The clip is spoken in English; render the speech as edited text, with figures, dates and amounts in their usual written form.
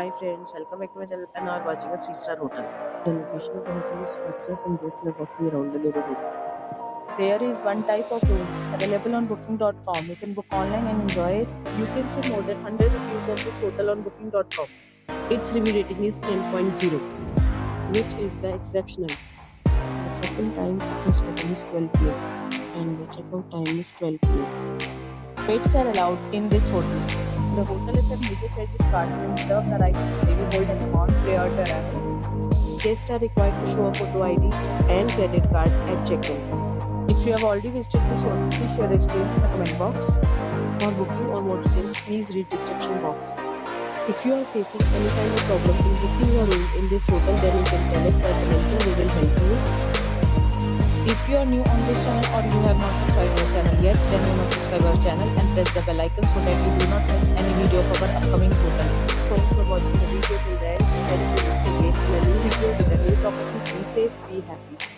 Hi friends, welcome back to my channel and are watching a 3-star hotel. The location of the hotel is first class and guests love walking around the neighborhood. There is one type of rooms available on booking.com. You can book online and enjoy it. You can see more than 100 reviews of this hotel on booking.com. Its review rating is 10.0, which is the exceptional. The check-in time of this hotel is 12 p.m. and the check-out time is 12 p.m. Pets are allowed in this hotel. The hotel accepts major credit cards and reserves the right to maybe hold an amount prior to arrival. Guests are required to show a photo ID and credit card at check-in. If you have already visited this hotel, please share your experience in the comment box. For booking or more details, please read description box. If you are facing any kind of problem in booking your room in this hotel, then you can tell us by commenting. We will help you. If you are new on this channel or you have not subscribed our channel yet, then you must subscribe our channel and press the bell icon so that you do not miss any video of our upcoming hotel. Thanks for watching the video till the end. So let's meet again in a new video with a new property. Be safe, be happy.